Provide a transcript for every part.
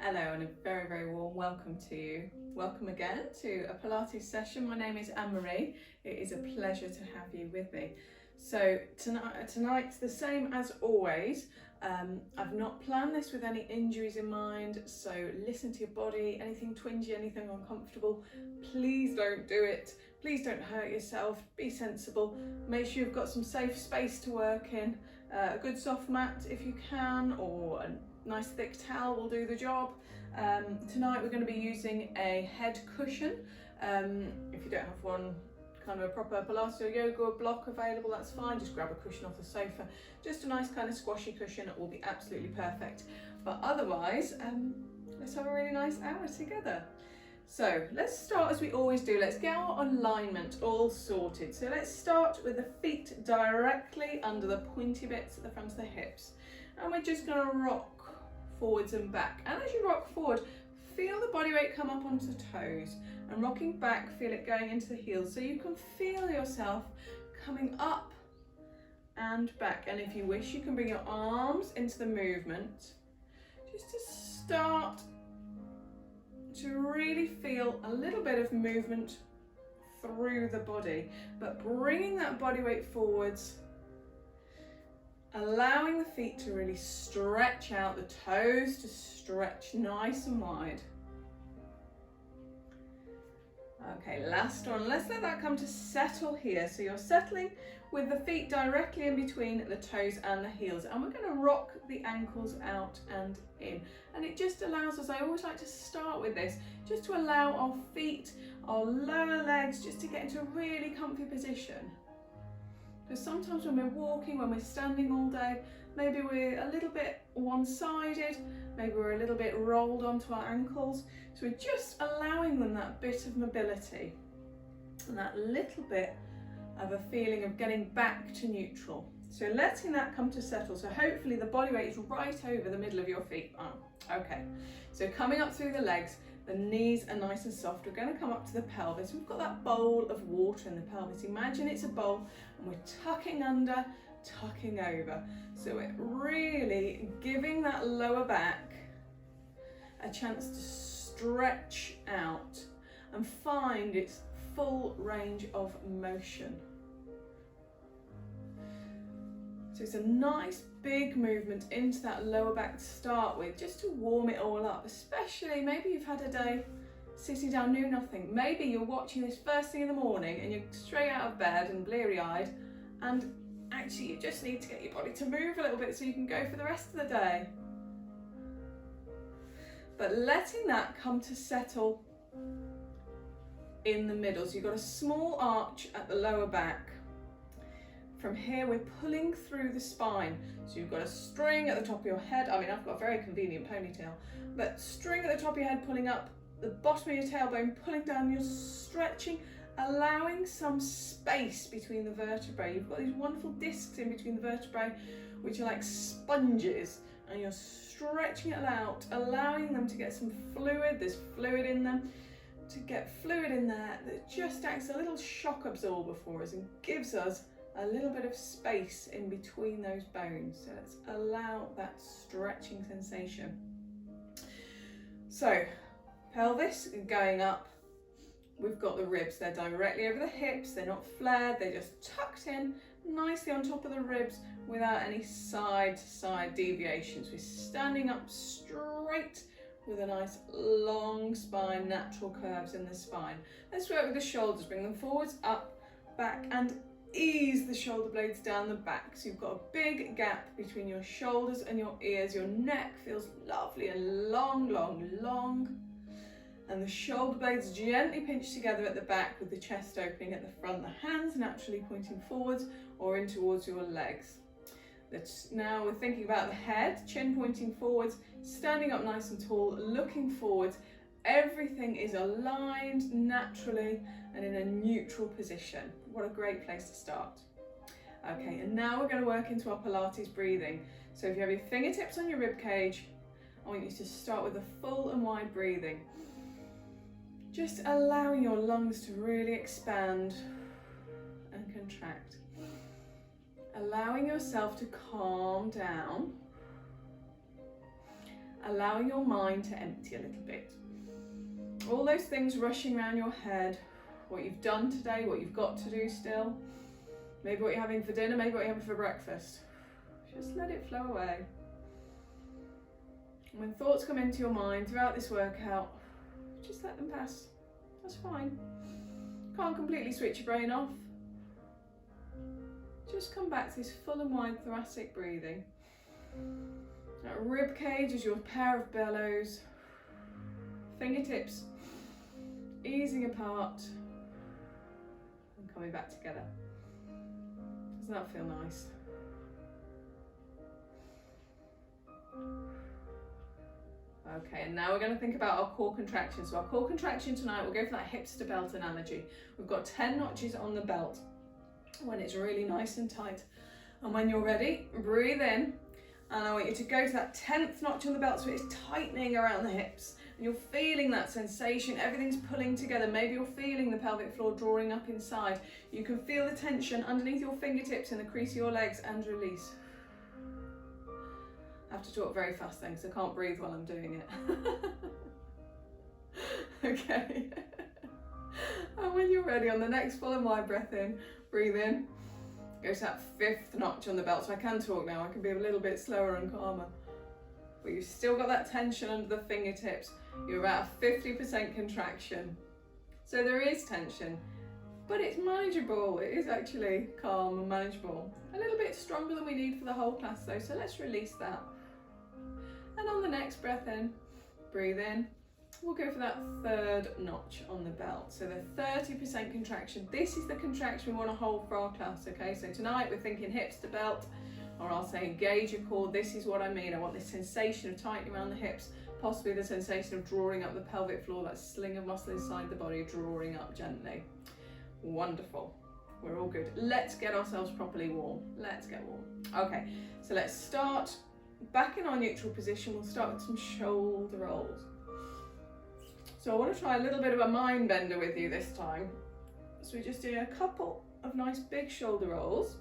Hello and a very, very warm welcome to you. Welcome again to a Pilates session. My name is Anne-Marie. It is a pleasure to have you with me. So tonight's the same as always. I've not planned this with any injuries in mind, so listen to your body. Anything twingy, anything uncomfortable, please don't do it. Please don't hurt yourself. Be sensible. Make sure you've got some safe space to work in. A good soft mat if you can, or a nice thick towel will do the job. Tonight we're going to be using a head cushion. If you don't have one, kind of a proper Pilates or yoga block available, that's fine. Just grab a cushion off the sofa. Just a nice kind of squashy cushion, it will be absolutely perfect. But otherwise, let's have a really nice hour together. So let's start as we always do. Let's get our alignment all sorted. So let's start with the feet directly under the pointy bits at the front of the hips. And we're just going to rock forwards and back. And as you rock forward, feel the body weight come up onto the toes. And rocking back, feel it going into the heels. So you can feel yourself coming up and back. And if you wish, you can bring your arms into the movement. Just to start to really feel a little bit of movement through the body, but bringing that body weight forwards, allowing the feet to really stretch out, the toes to stretch nice and wide. Okay, last one. Let's let that come to settle here. So you're settling with the feet directly in between the toes and the heels. And we're going to rock the ankles out and in. And it just allows us, I always like to start with this, just to allow our feet, our lower legs, just to get into a really comfy position. Because sometimes when we're walking, when we're standing all day, maybe we're a little bit one-sided, maybe we're a little bit rolled onto our ankles. So we're just allowing them that bit of mobility and that little bit of a feeling of getting back to neutral. So letting that come to settle. So hopefully the body weight is right over the middle of your feet. Okay, so coming up through the legs, the knees are nice and soft. We're going to come up to the pelvis. We've got that bowl of water in the pelvis. Imagine it's a bowl and we're tucking under, tucking over. So we're really giving that lower back a chance to stretch out and find its full range of motion. So it's a nice big movement into that lower back to start with, just to warm it all up, especially maybe you've had a day sitting down doing nothing. Maybe you're watching this first thing in the morning and you're straight out of bed and bleary-eyed, and actually you just need to get your body to move a little bit so you can go for the rest of the day. But letting that come to settle in the middle. So you've got a small arch at the lower back. From here, we're pulling through the spine. So you've got a string at the top of your head. I mean, I've got a very convenient ponytail, but string at the top of your head, pulling up the bottom of your tailbone, pulling down, you're stretching, allowing some space between the vertebrae. You've got these wonderful discs in between the vertebrae, which are like sponges, and you're stretching it out, allowing them to get some fluid. There's fluid in them. To get fluid in there that just acts a little shock absorber for us and gives us a little bit of space in between those bones. So let's allow that stretching sensation. So pelvis going up, we've got the ribs, they're directly over the hips, they're not flared, they're just tucked in nicely on top of the ribs without any side to side deviations. We're standing up straight with a nice long spine, natural curves in the spine. Let's work with the shoulders, bring them forwards, up, back, and ease the shoulder blades down the back. So you've got a big gap between your shoulders and your ears. Your neck feels lovely and long, long, long. And the shoulder blades gently pinch together at the back with the chest opening at the front. The hands naturally pointing forwards or in towards your legs. Now we're thinking about the head, chin pointing forwards, standing up nice and tall, looking forwards. Everything is aligned naturally and in a neutral position. What a great place to start. Okay, and now we're going to work into our Pilates breathing. So if you have your fingertips on your rib cage, I want you to start with a full and wide breathing. Just allowing your lungs to really expand and contract. Allowing yourself to calm down allowing your mind to empty a little bit. All those things rushing around your head, what you've done today, what you've got to do still, maybe what you're having for dinner, maybe what you're having for breakfast. Just let it flow away. When thoughts come into your mind throughout this workout, just let them pass. That's fine. Can't completely switch your brain off. Just come back to this full and wide thoracic breathing. That rib cage is your pair of bellows. Fingertips easing apart and coming back together. Doesn't that feel nice? Okay, and now we're going to think about our core contraction. So our core contraction tonight, we'll go for that hips to belt analogy. We've got 10 notches on the belt when it's really nice and tight. And when you're ready, breathe in. And I want you to go to that 10th notch on the belt so it's tightening around the hips. And you're feeling that sensation, everything's pulling together. Maybe you're feeling the pelvic floor drawing up inside. You can feel the tension underneath your fingertips in the crease of your legs and release. I have to talk very fast then because I can't breathe while I'm doing it. Okay. And when you're ready, on the next full and wide breath in, breathe in. Go to that 5th notch on the belt. So I can talk now, I can be a little bit slower and calmer. But you've still got that tension under the fingertips. You're at a 50% contraction. So there is tension, but it's manageable. It is actually calm and manageable. A little bit stronger than we need for the whole class though, so let's release that. And on the next breath in, breathe in. We'll go for that 3rd notch on the belt. So the 30% contraction. This is the contraction we want to hold for our class, okay? So tonight we're thinking hips to belt, or I'll say engage your core. This is what I mean. I want this sensation of tightening around the hips, possibly the sensation of drawing up the pelvic floor, that sling of muscle inside the body, drawing up gently. Wonderful. We're all good. Let's get ourselves properly warm. Let's get warm. Okay, so let's start back in our neutral position. We'll start with some shoulder rolls. So I want to try a little bit of a mind bender with you this time. So we're just doing a couple of nice big shoulder rolls.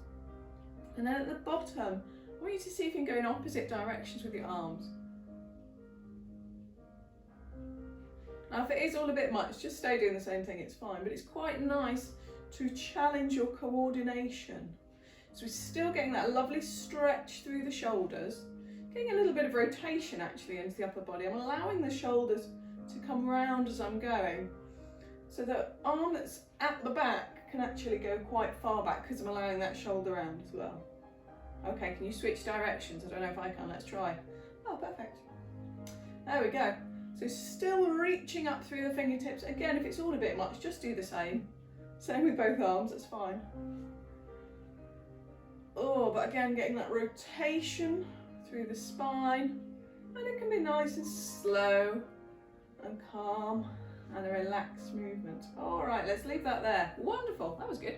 And then at the bottom, I want you to see if you can go in opposite directions with your arms. Now if it is all a bit much, just stay doing the same thing, it's fine. But it's quite nice to challenge your coordination. So we're still getting that lovely stretch through the shoulders, getting a little bit of rotation actually into the upper body. I'm allowing the shoulders to come round as I'm going. So the arm that's at the back can actually go quite far back because I'm allowing that shoulder round as well. Okay, can you switch directions? I don't know if I can, let's try. Oh, perfect. There we go. So still reaching up through the fingertips. Again, if it's all a bit much, just do the same. Same with both arms, that's fine. Oh, but again, getting that rotation through the spine. And it can be nice and slow and calm and a relaxed movement. All right, let's leave that there. Wonderful, that was good.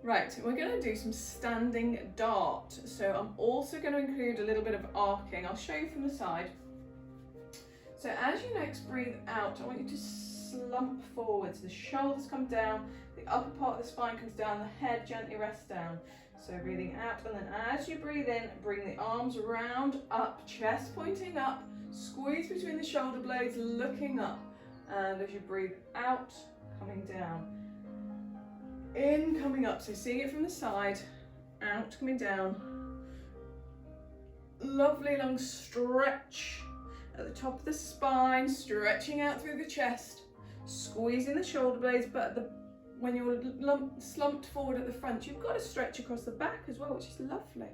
Right, we're going to do some standing dart. So I'm also going to include a little bit of arcing. I'll show you from the side. So as you next breathe out, I want you to slump forwards. The shoulders come down, the upper part of the spine comes down, the head gently rests down. So breathing out, and then as you breathe in, bring the arms round up, chest pointing up, squeeze between the shoulder blades, looking up. And as you breathe out, coming down. In, coming up, so seeing it from the side, out, coming down. Lovely long stretch at the top of the spine, stretching out through the chest, squeezing the shoulder blades, but when you're slumped forward at the front, you've got to stretch across the back as well, which is lovely.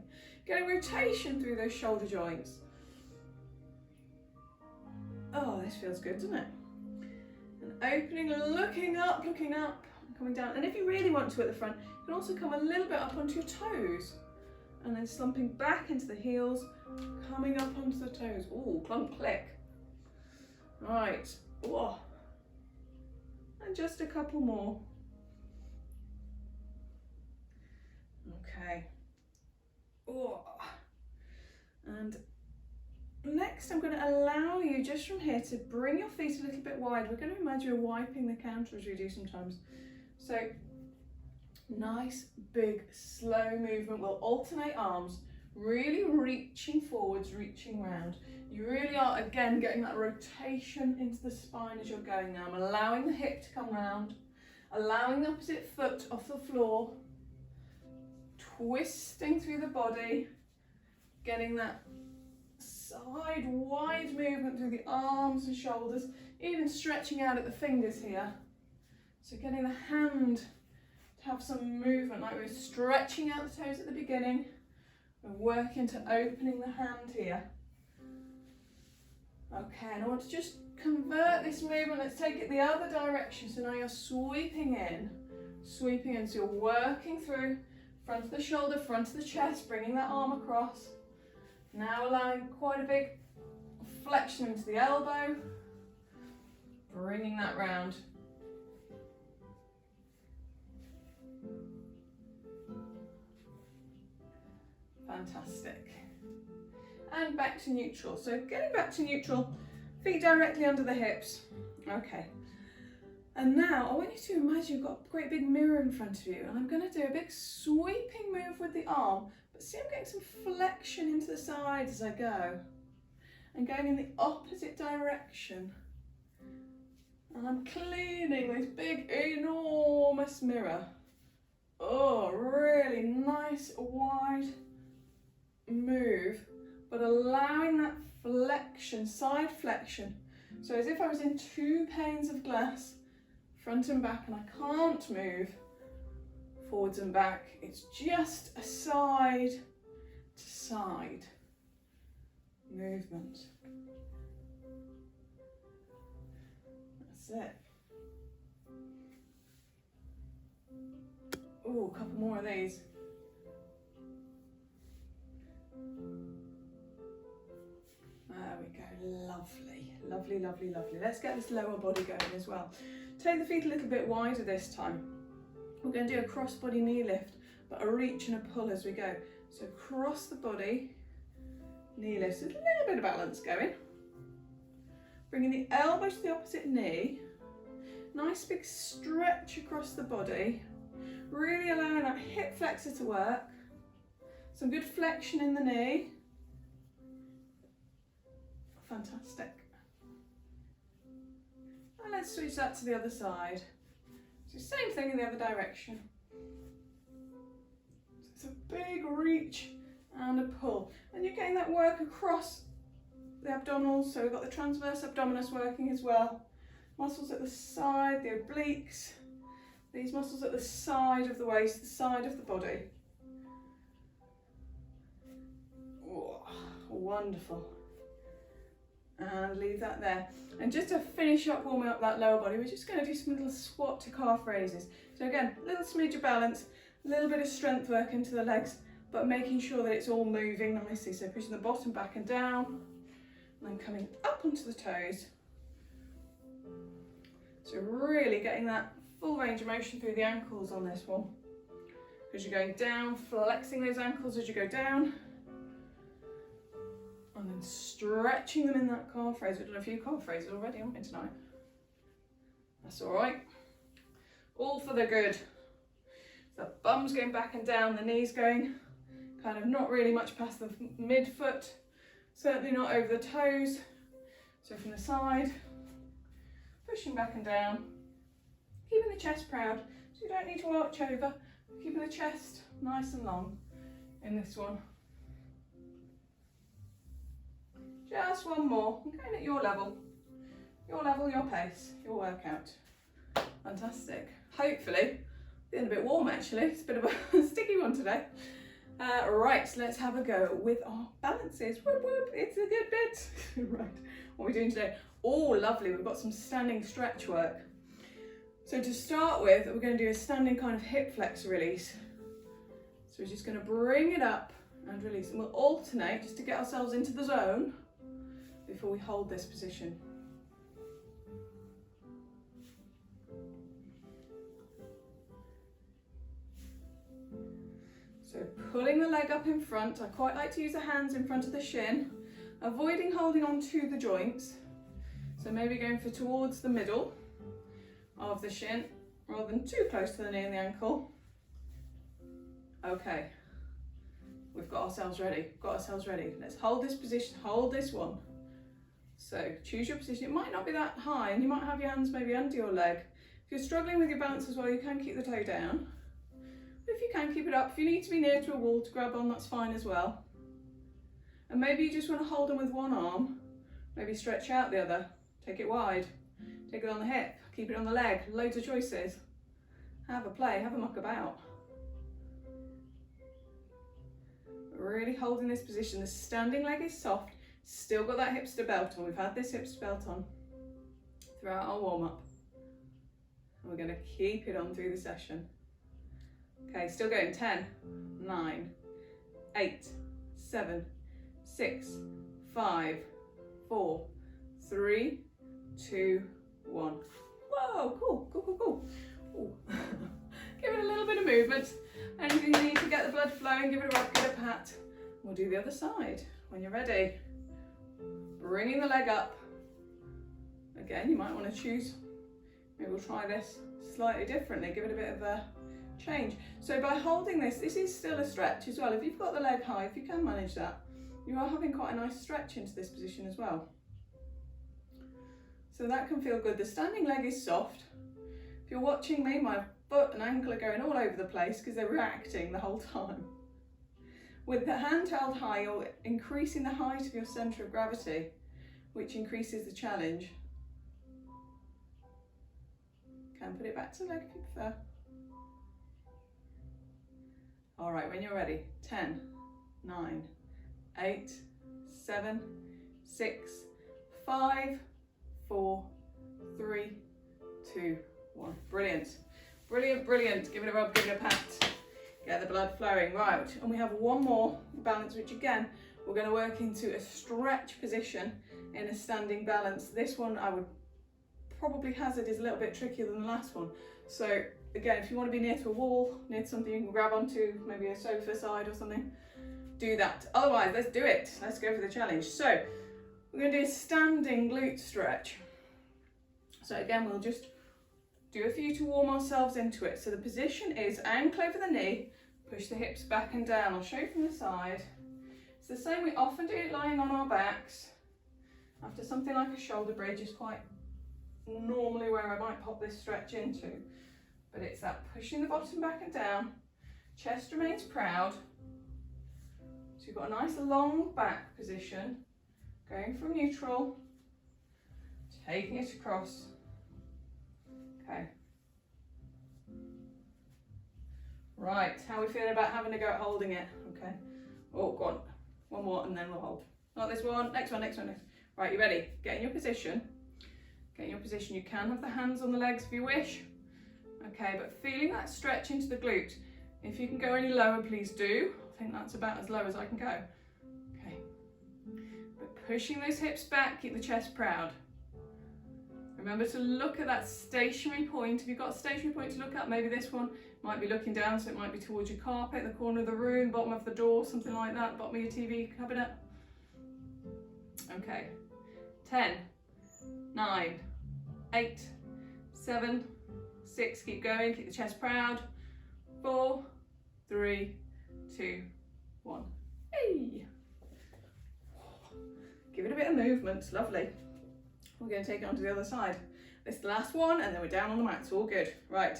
Getting rotation through those shoulder joints. Oh, this feels good, doesn't it? And opening, looking up, coming down. And if you really want to at the front, you can also come a little bit up onto your toes. And then slumping back into the heels, coming up onto the toes. Ooh, clunk, click. Right. Whoa. And just a couple more. Okay. Oh. And next I'm going to allow you just from here to bring your feet a little bit wide. We're going to imagine you're wiping the counter as we do sometimes. So nice, big, slow movement. We'll alternate arms, Really reaching forwards, reaching round. You really are, again, getting that rotation into the spine as you're going now. I'm allowing the hip to come round, allowing the opposite foot off the floor, twisting through the body, getting that side wide movement through the arms and shoulders, even stretching out at the fingers here. So getting the hand to have some movement, like we're stretching out the toes at the beginning. We're working to opening the hand here. Okay, and I want to just convert this movement. Let's take it the other direction. So now you're sweeping in. So you're working through front of the shoulder, front of the chest, bringing that arm across. Now allowing quite a big flexion into the elbow, bringing that round. Fantastic. And back to neutral. So getting back to neutral, feet directly under the hips. Okay. And now I want you to imagine you've got a great big mirror in front of you, and I'm going to do a big sweeping move with the arm, but see I'm getting some flexion into the side as I go. And going in the opposite direction. And I'm cleaning this big, enormous mirror. Oh, really nice, wide move, but allowing that flexion, side flexion. So as if I was in two panes of glass, front and back, and I can't move forwards and back. It's just a side to side movement. That's it. Oh, a couple more of these. There we go, lovely, lovely, lovely, lovely. Let's get this lower body going as well. Take the feet a little bit wider this time. We're going to do a cross-body knee lift, but a reach and a pull as we go. So cross the body, knee lift, so a little bit of balance going. Bringing the elbow to the opposite knee. Nice big stretch across the body. Really allowing that hip flexor to work. Some good flexion in the knee. Fantastic. And let's switch that to the other side. So same thing in the other direction. So it's a big reach and a pull. And you're getting that work across the abdominals. So we've got the transverse abdominis working as well. Muscles at the side, the obliques. These muscles at the side of the waist, the side of the body. Oh, wonderful. And leave that there. And just to finish up warming up that lower body, we're just going to do some little squat to calf raises. So again, a little smidge of balance, a little bit of strength work into the legs, but making sure that it's all moving nicely. So pushing the bottom back and down, and then coming up onto the toes. So really getting that full range of motion through the ankles on this one. Because you're going down, flexing those ankles as you go down. And then stretching them in that calf raise. We've done a few calf raises already, haven't we, tonight? That's all right. All for the good. The bum's going back and down, the knees going kind of not really much past the midfoot, certainly not over the toes. So from the side, pushing back and down, keeping the chest proud, so you don't need to arch over, keeping the chest nice and long in this one. Just one more, I'm going at your level, your pace, your workout. Fantastic. Hopefully, feeling a bit warm actually, it's a bit of a sticky one today. Right, so let's have a go with our balances. Whoop, whoop, it's a good bit. Right, what are we doing today? Oh, lovely, we've got some standing stretch work. So to start with, we're going to do a standing kind of hip flexor release. So we're just going to bring it up and release, and we'll alternate just to get ourselves into the zone before we hold this position. So pulling the leg up in front, I quite like to use the hands in front of the shin, avoiding holding on to the joints. So maybe going for towards the middle of the shin rather than too close to the knee and the ankle. Okay, we've got ourselves ready. Let's hold this position, hold this one. So choose your position. It might not be that high and you might have your hands maybe under your leg. If you're struggling with your balance as well, you can keep the toe down. But if you can, keep it up. If you need to be near to a wall to grab on, that's fine as well. And maybe you just want to hold them with one arm, maybe stretch out the other, take it wide, take it on the hip, keep it on the leg, loads of choices. Have a play, have a muck about. Really holding this position. The standing leg is soft, still got that hipster belt on. We've had this hipster belt on throughout our warm-up. And we're going to keep it on through the session. Okay, still going. 10, 9, 8, 7, 6, 5, 4, 3, 2, 1. Whoa, cool. Ooh. Give it a little bit of movement. Anything you need to get the blood flowing, give it a rub, give it a pat. We'll do the other side when you're ready. Bringing the leg up. Again, you might want to choose, maybe we'll try this slightly differently, give it a bit of a change. So by holding this is still a stretch as well. If you've got the leg high, if you can manage that, you are having quite a nice stretch into this position as well. So that can feel good. The standing leg is soft. If you're watching me, my foot and ankle are going all over the place because they're reacting the whole time. With the hand held high, you're increasing the height of your centre of gravity, which increases the challenge. Can put it back to the leg if you prefer. All right, when you're ready, 10, 9, 8, 7, 6, 5, 4, 3, 2, 1. Brilliant. Give it a rub, give it a pat. Get the blood flowing. Right, and we have one more balance, which again, we're going to work into a stretch position in a standing balance. This one I would probably hazard is a little bit trickier than the last one. So again, if you want to be near to a wall, near to something you can grab onto, maybe a sofa side or something, do that. Otherwise, let's do it. Let's go for the challenge. So we're going to do a standing glute stretch. So again, we'll just do a few to warm ourselves into it. So the position is ankle over the knee, push the hips back and down. I'll show you from the side. It's the same, we often do it lying on our backs. After something like a shoulder bridge is quite normally where I might pop this stretch into. But it's that pushing the bottom back and down, chest remains proud. So you've got a nice long back position, going from neutral, taking it across. Okay. Right, how are we feeling about having a go at holding it? Okay. Oh, go on. One more and then we'll hold. Not this one, next one. Right, you ready? Get in your position. You can have the hands on the legs if you wish. Okay, but feeling that stretch into the glute. If you can go any lower, please do. I think that's about as low as I can go. Okay. But pushing those hips back, keep the chest proud. Remember to look at that stationary point. If you've got a stationary point to look at, maybe this one might be looking down, so it might be towards your carpet, the corner of the room, bottom of the door, something like that, bottom of your TV cabinet. Okay. 10, 9, 8, 7, 6, keep going, keep the chest proud. 4, 3, 2, 1. Hey! Give it a bit of movement, it's lovely. We're going to take it onto the other side. This is the last one, and then we're down on the mat, so all good. Right,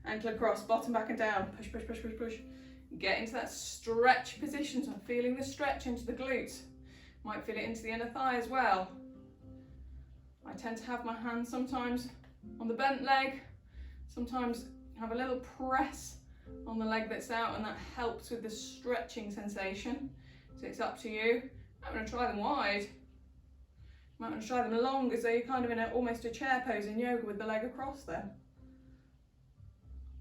ankle across, bottom back and down. Push, push, push, push, push. Get into that stretch position, so I'm feeling the stretch into the glutes. Might feel it into the inner thigh as well. I tend to have my hand sometimes on the bent leg, sometimes have a little press on the leg that's out, and that helps with the stretching sensation. So it's up to you. I'm going to try them wide. Might want to try them long, as though you're kind of in almost a chair pose in yoga with the leg across there.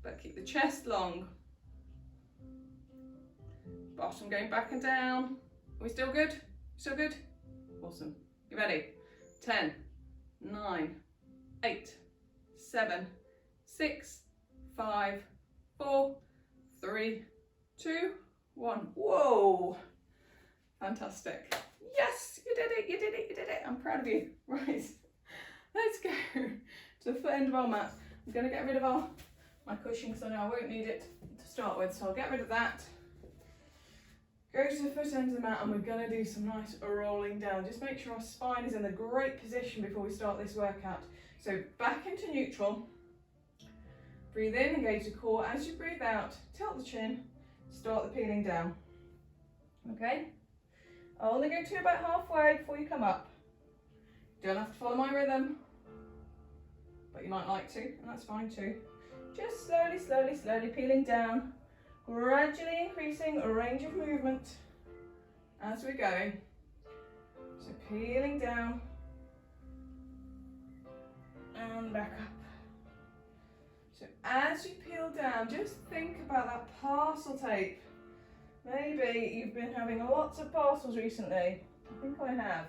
But keep the chest long. Bottom going back and down. Are we still good? Still good? Awesome. You ready? 10, 9, 8, 7, 6, 5, 4, 3, 2, 1. Whoa! Fantastic. Yes, you did it. I'm proud of you. Right, let's go to the foot end of our mat. I'm going to get rid of my cushion because I know I won't need it to start with, so I'll get rid of that. Go to the foot end of the mat and we're going to do some nice rolling down. Just make sure our spine is in a great position before we start this workout. So back into neutral. Breathe in, engage the core. As you breathe out, tilt the chin, start the peeling down. Okay? I'll only go to about halfway before you come up. You don't have to follow my rhythm, but you might like to, and that's fine too. Just slowly, slowly, slowly peeling down, gradually increasing a range of movement as we're going. So peeling down and back up. So as you peel down, just think about that parcel tape. Maybe you've been having lots of parcels recently. I think I have.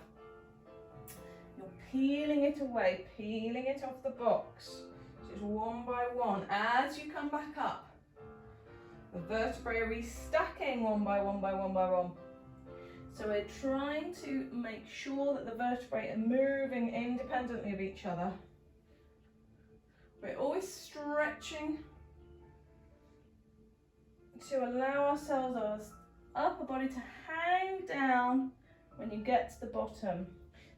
You're peeling it away, peeling it off the box. Just one by one. As you come back up, the vertebrae are restacking one by one by one by one. So we're trying to make sure that the vertebrae are moving independently of each other. We're always stretching to allow ourselves, our upper body, to hang down when you get to the bottom.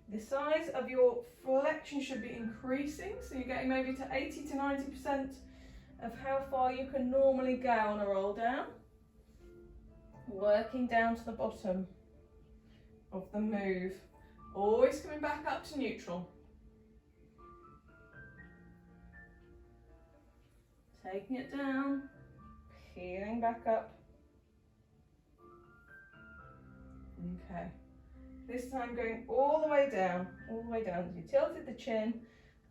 The size of your flexion should be increasing, so you're getting maybe to 80 to 90% of how far you can normally go on a roll down. Working down to the bottom of the move, always coming back up to neutral. Taking it down, peeling back up. Okay, this time going all the way down, all the way down. You tilted the chin,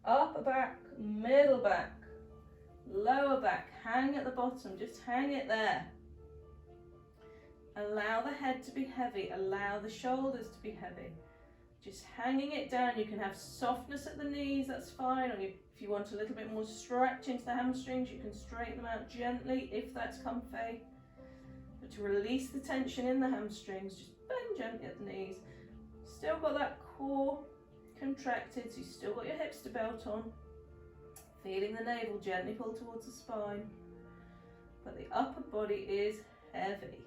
upper back, middle back, lower back, hang at the bottom, just hang it there. Allow the head to be heavy, allow the shoulders to be heavy. Just hanging it down. You can have softness at the knees, that's fine. Or if you want a little bit more stretch into the hamstrings, you can straighten them out gently if that's comfy. But to release the tension in the hamstrings, just bend gently at the knees. Still got that core contracted, so you've still got your hips to belt on. Feeling the navel gently pull towards the spine. But the upper body is heavy.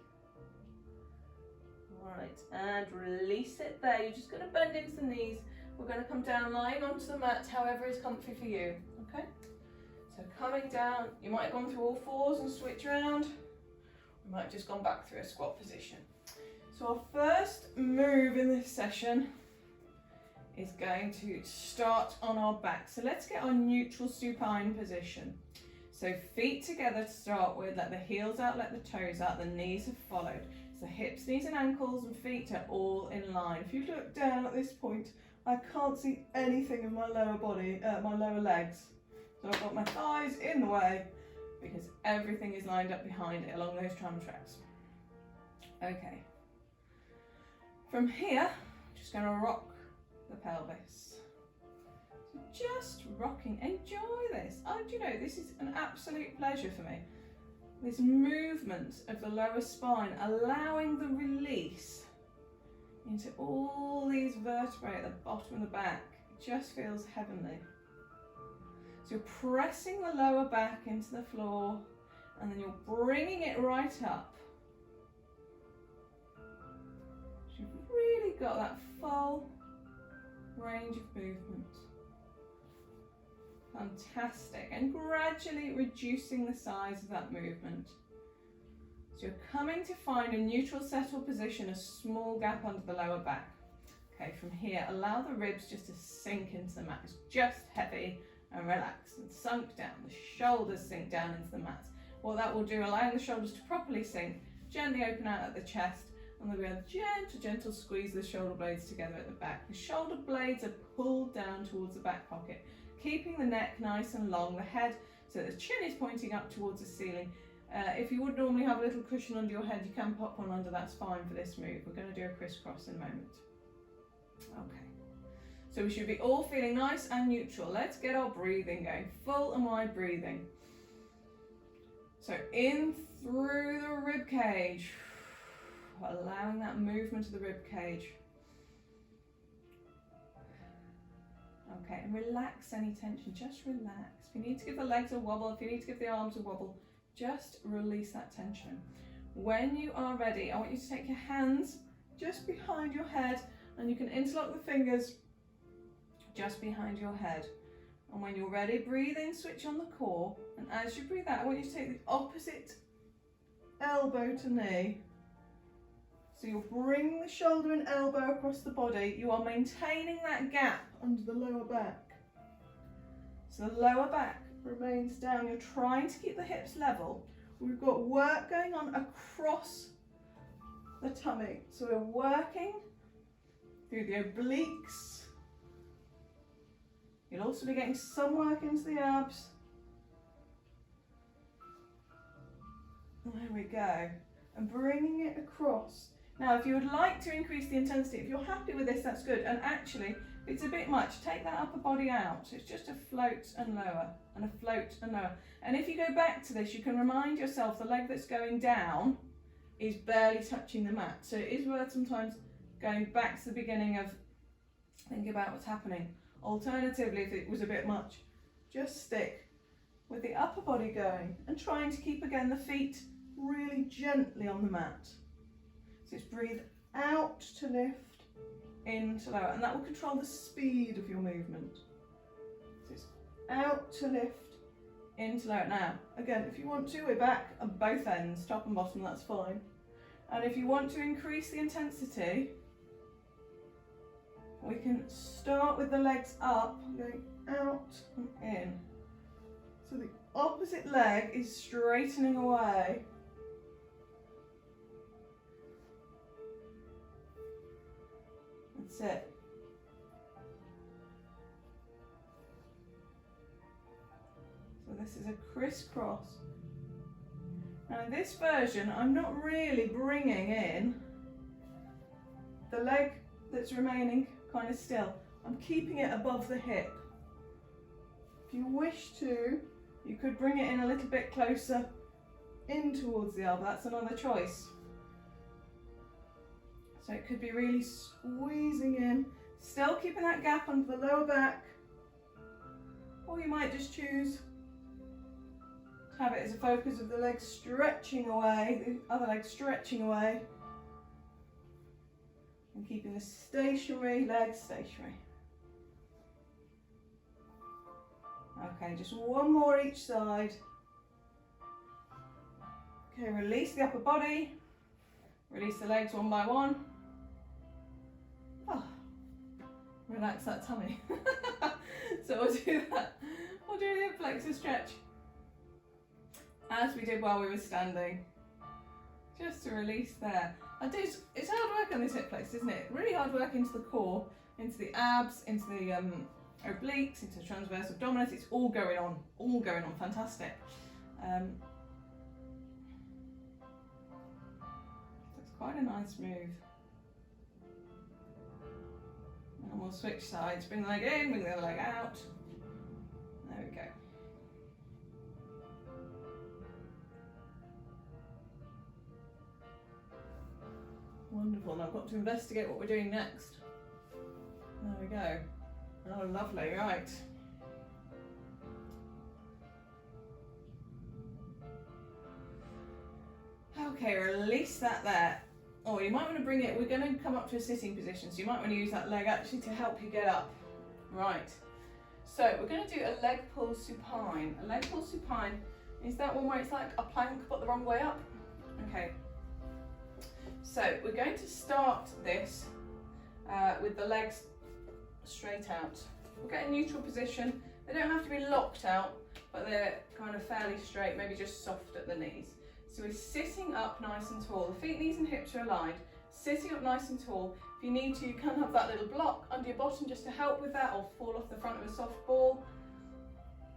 Right, and release it there. You're just going to bend into the knees. We're going to come down lying onto the mat, however is comfy for you. Okay? So coming down, you might have gone through all fours and switch around. We might have just gone back through a squat position. So our first move in this session is going to start on our back. So let's get our neutral supine position. So feet together to start with, let the heels out, let the toes out, the knees have followed. So hips, knees and ankles and feet are all in line. If you look down at this point, I can't see anything of my lower body, my lower legs. So I've got my thighs in the way because everything is lined up behind it along those tram tracks. Okay. From here, just going to rock the pelvis. So just rocking, enjoy this. Do you know, this is an absolute pleasure for me. This movement of the lower spine, allowing the release into all these vertebrae at the bottom of the back. It just feels heavenly. So you're pressing the lower back into the floor and then you're bringing it right up. So you've really got that full range of movement. Fantastic, and gradually reducing the size of that movement. So you're coming to find a neutral settle position, a small gap under the lower back. Okay, from here, allow the ribs just to sink into the mat. It's just heavy and relaxed and sunk down. The shoulders sink down into the mat. What that will do, allowing the shoulders to properly sink, gently open out at the chest, and there'll be a gentle squeeze of the shoulder blades together at the back. The shoulder blades are pulled down towards the back pocket, keeping the neck nice and long, the head, so the chin is pointing up towards the ceiling. If you would normally have a little cushion under your head, you can pop one under, that's fine for this move. We're going to do a crisscross in a moment. Okay, so we should be all feeling nice and neutral. Let's get our breathing going, full and wide breathing. So in through the rib cage, allowing that movement of the rib cage. Okay, and relax any tension, just relax. If you need to give the legs a wobble, if you need to give the arms a wobble, just release that tension. When you are ready, I want you to take your hands just behind your head, and you can interlock the fingers just behind your head. And when you're ready, breathe in, switch on the core, and as you breathe out, I want you to take the opposite elbow to knee. So you'll bring the shoulder and elbow across the body. You are maintaining that gap under the lower back. So the lower back remains down. You're trying to keep the hips level. We've got work going on across the tummy. So we're working through the obliques. You'll also be getting some work into the abs. There we go. And bringing it across. Now, if you would like to increase the intensity, if you're happy with this, that's good. And actually, if it's a bit much, take that upper body out. So it's just a float and lower, and a float and lower. And if you go back to this, you can remind yourself the leg that's going down is barely touching the mat. So it is worth sometimes going back to the beginning of thinking about what's happening. Alternatively, if it was a bit much, just stick with the upper body going and trying to keep, again, the feet really gently on the mat. So it's breathe out to lift, in to lower, and that will control the speed of your movement. So it's out to lift, in to lower. Now, again, if you want to, we're back on both ends, top and bottom, that's fine. And if you want to increase the intensity, we can start with the legs up, going out and in. So the opposite leg is straightening away. That's it. So this is a crisscross. Now in this version, I'm not really bringing in the leg that's remaining kind of still. I'm keeping it above the hip. If you wish to, you could bring it in a little bit closer in towards the elbow. That's another choice. So it could be really squeezing in, still keeping that gap under the lower back. Or you might just choose to have it as a focus of the leg stretching away, the other leg stretching away. And keeping the stationary leg stationary. Okay, just one more each side. Okay, release the upper body. Release the legs one by one. Oh, relax that tummy. So we'll do that. We'll do the hip flexor stretch as we did while we were standing. Just to release there. It's hard work on this hip flexor, isn't it? Really hard work into the core, into the abs, into the obliques, into the transverse abdominis. It's all going on, fantastic. It's quite a nice move. And we'll switch sides. Bring the leg in, bring the other leg out. There we go. Wonderful, now I've got to investigate what we're doing next. There we go. Oh, lovely, right. Okay, release that there. Oh, you might want to bring it, we're going to come up to a sitting position, so you might want to use that leg actually to help you get up. Right. So we're going to do a leg pull supine. A leg pull supine is that one where it's like a plank but the wrong way up. Okay. So we're going to start this with the legs straight out. We'll get a neutral position. They don't have to be locked out, but they're kind of fairly straight, maybe just soft at the knees. So we're sitting up nice and tall. The feet, knees and hips are aligned. Sitting up nice and tall. If you need to, you can have that little block under your bottom just to help with that, or fall off the front of a soft ball.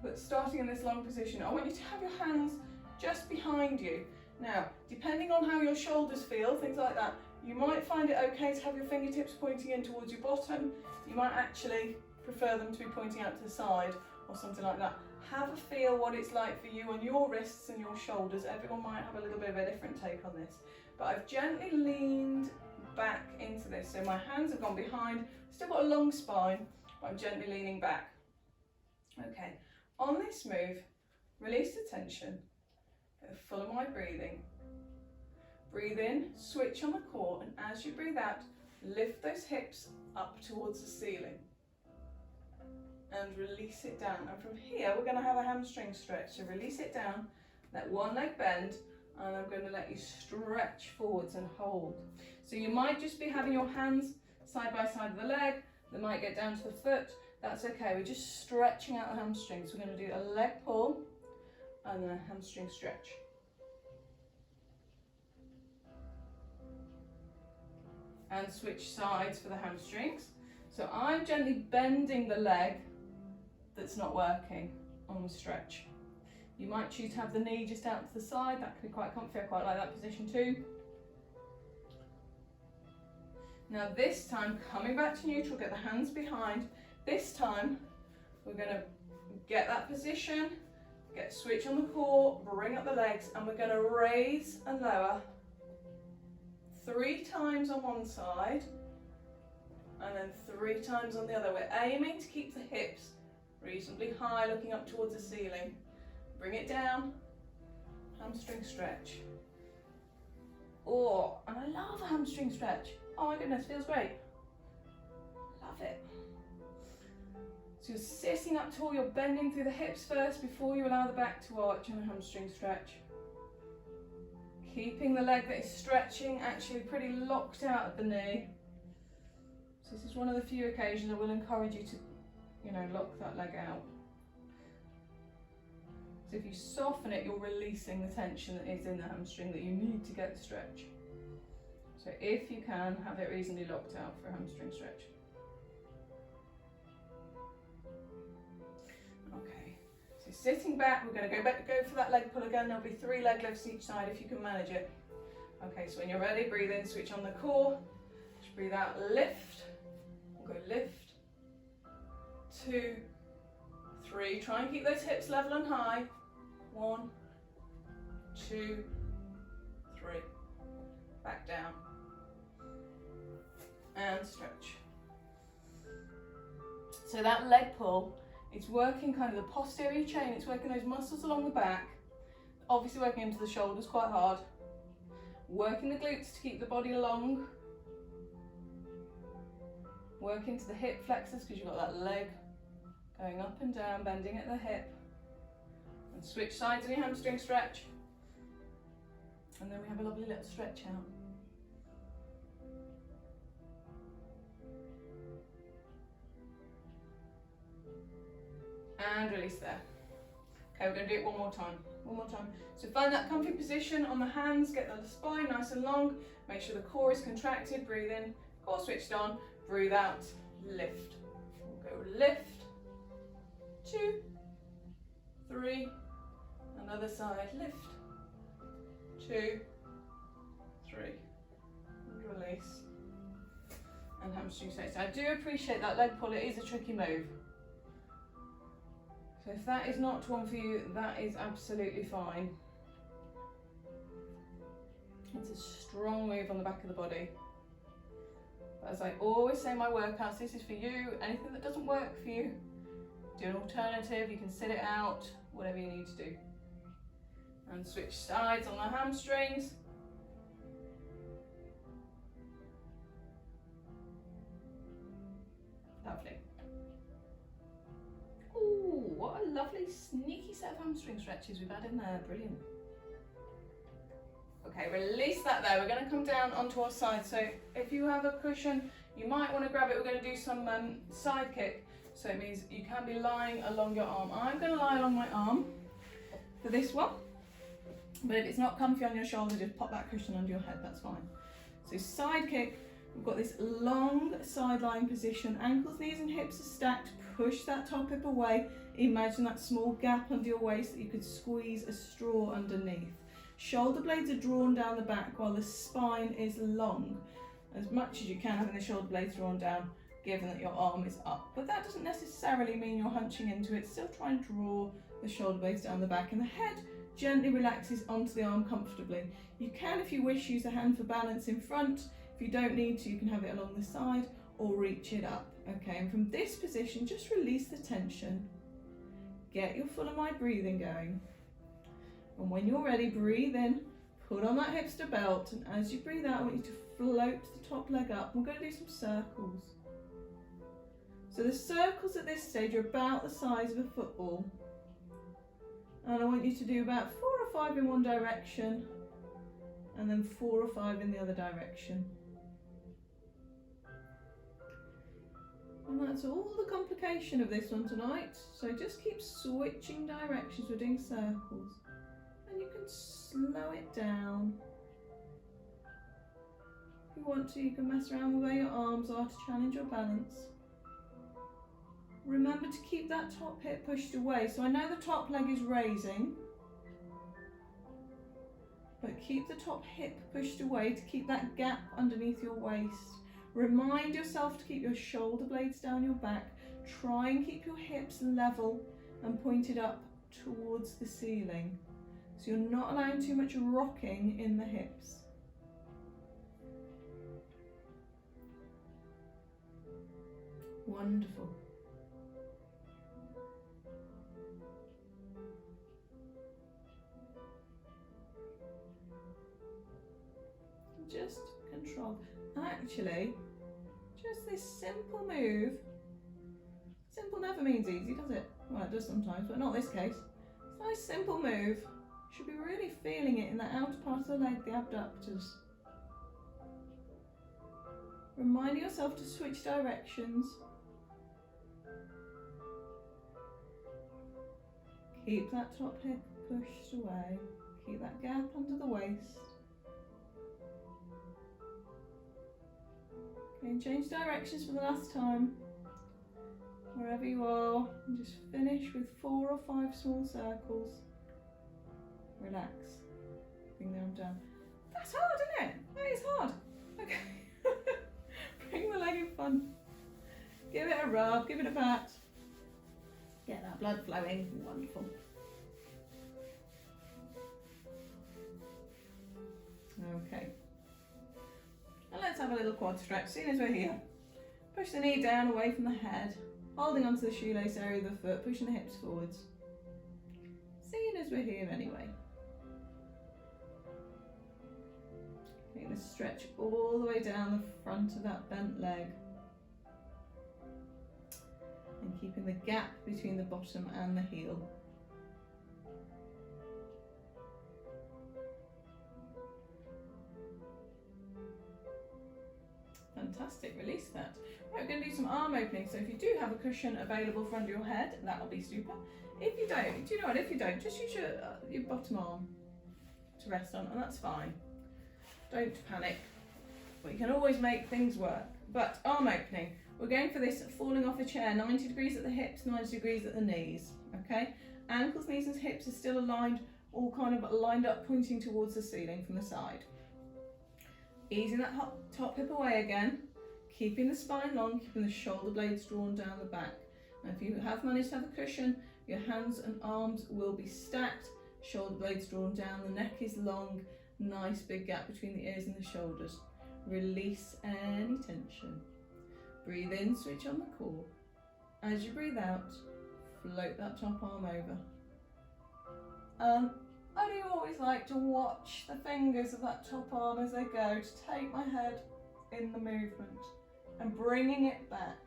But starting in this long position, I want you to have your hands just behind you. Now, depending on how your shoulders feel, things like that, you might find it okay to have your fingertips pointing in towards your bottom. You might actually prefer them to be pointing out to the side or something like that. Have a feel what it's like for you on your wrists and your shoulders. Everyone might have a little bit of a different take on this. But I've gently leaned back into this. So my hands have gone behind, still got a long spine, but I'm gently leaning back. Okay, on this move, release the tension. Follow my breathing. Breathe in, switch on the core, and as you breathe out, lift those hips up towards the ceiling. And release it down. And from here, we're going to have a hamstring stretch. So release it down, let one leg bend, and I'm going to let you stretch forwards and hold. So you might just be having your hands side by side of the leg. They might get down to the foot. That's okay. We're just stretching out the hamstrings. We're going to do a leg pull and then a hamstring stretch. And switch sides for the hamstrings. So I'm gently bending the leg that's not working on the stretch. You might choose to have the knee just out to the side. That could be quite comfy. I quite like that position too. Now this time, coming back to neutral, get the hands behind. This time, we're going to get that position, switch on the core, bring up the legs, and we're going to raise and lower 3 times on one side, and then 3 times on the other. We're aiming to keep the hips reasonably high, looking up towards the ceiling. Bring it down, hamstring stretch. Oh, and I love a hamstring stretch. Oh my goodness, feels great. Love it. So you're sitting up tall, you're bending through the hips first before you allow the back to arch in a hamstring stretch. Keeping the leg that is stretching actually pretty locked out at the knee. So this is one of the few occasions I will encourage you to, lock that leg out. So if you soften it, you're releasing the tension that is in the hamstring that you need to get the stretch. So if you can, have it reasonably locked out for a hamstring stretch. Okay, so sitting back, we're going to go for that leg pull again. There'll be 3 leg lifts each side if you can manage it. Okay, so when you're ready, breathe in, switch on the core. Just breathe out, lift. We'll go lift, 2, 3. Try and keep those hips level and high. 1, 2, 3. Back down. And stretch. So that leg pull, it's working kind of the posterior chain, it's working those muscles along the back, obviously working into the shoulders quite hard, working the glutes to keep the body long, work into the hip flexors because you've got that leg going up and down, bending at the hip, and switch sides in your hamstring stretch, and then we have a lovely little stretch out. And release there. Okay, we're going to do it one more time. So find that comfy position on the hands, get the spine nice and long, make sure the core is contracted, breathe in, core switched on, breathe out, lift. We'll go lift, 2, 3, another side, lift, 2, 3, and release. And hamstring stretch. I do appreciate that leg pull, it is a tricky move. So if that is not one for you, that is absolutely fine. It's a strong move on the back of the body. But as I always say in my workouts, this is for you. Anything that doesn't work for you, do an alternative. You can sit it out, whatever you need to do. And switch sides on the hamstrings. Lovely. Ooh, what a lovely sneaky set of hamstring stretches we've had in there, brilliant. Okay, release that there. We're going to come down onto our side. So if you have a cushion, you might want to grab it. We're going to do some side kick. So it means you can be lying along your arm. I'm going to lie along my arm for this one. But if it's not comfy on your shoulder, just pop that cushion under your head, that's fine. So side kick, we've got this long side lying position. Ankles, knees and hips are stacked. Push that top hip away. Imagine that small gap under your waist that you could squeeze a straw underneath. Shoulder blades are drawn down the back while the spine is long. As much as you can, having the shoulder blades drawn down, given that your arm is up. But that doesn't necessarily mean you're hunching into it. Still try and draw the shoulder blades down the back, and the head gently relaxes onto the arm comfortably. You can, if you wish, use a hand for balance in front. If you don't need to, you can have it along the side or reach it up. Okay, and from this position, just release the tension. Get your full of my breathing going. And when you're ready, breathe in, Put on that hipster belt, and as you breathe out, I want you to float the top leg up. We're going to do some circles. So the circles at this stage are about the size of a football. And I want you to do about 4 or 5 in one direction, and then 4 or 5 in the other direction. And that's all the complication of this one tonight. So just keep switching directions. We're doing circles. And you can slow it down. If you want to, you can mess around with where your arms are to challenge your balance. Remember to keep that top hip pushed away. So I know the top leg is raising, but keep the top hip pushed away to keep that gap underneath your waist. Remind yourself to keep your shoulder blades down your back. Try and keep your hips level and pointed up towards the ceiling. So you're not allowing too much rocking in the hips. Wonderful. Just control. Actually, just this simple move. Simple never means easy, does it? Well, it does sometimes, but not this case. It's a nice simple move. You should be really feeling it in the outer part of the leg, the abductors. Reminding yourself to switch directions. Keep that top hip pushed away. Keep that gap under the waist. Okay, and change directions for the last time. Wherever you are, and just finish with 4 or 5 small circles. Relax. Bring the arm down. That's hard, isn't it? That is hard. Okay. Bring the leg in front. Give it a rub, give it a pat. Get that blood flowing. Wonderful. Okay. And let's have a little quad stretch, seeing as we're here. Push the knee down away from the head, holding onto the shoelace area of the foot, pushing the hips forwards. Seeing as we're here anyway. Taking a stretch all the way down the front of that bent leg. And keeping the gap between the bottom and the heel. Fantastic, release that. Right, we're going to do some arm opening. So if you do have a cushion available for under your head, that'll be super. If you don't, do you know what, if you don't, just use your bottom arm to rest on, and that's fine. Don't panic. But you can always make things work. But arm opening, we're going for this falling off a chair, 90 degrees at the hips, 90 degrees at the knees, okay? Ankles, knees and hips are still aligned, all kind of lined up, pointing towards the ceiling from the side. Easing that top hip away again, keeping the spine long, keeping the shoulder blades drawn down the back. And if you have managed to have a cushion, your hands and arms will be stacked, shoulder blades drawn down, the neck is long, nice big gap between the ears and the shoulders. Release any tension. Breathe in, switch on the core. As you breathe out, float that top arm over. I do always like to watch the fingers of that top arm as they go, to take my head in the movement and bringing it back.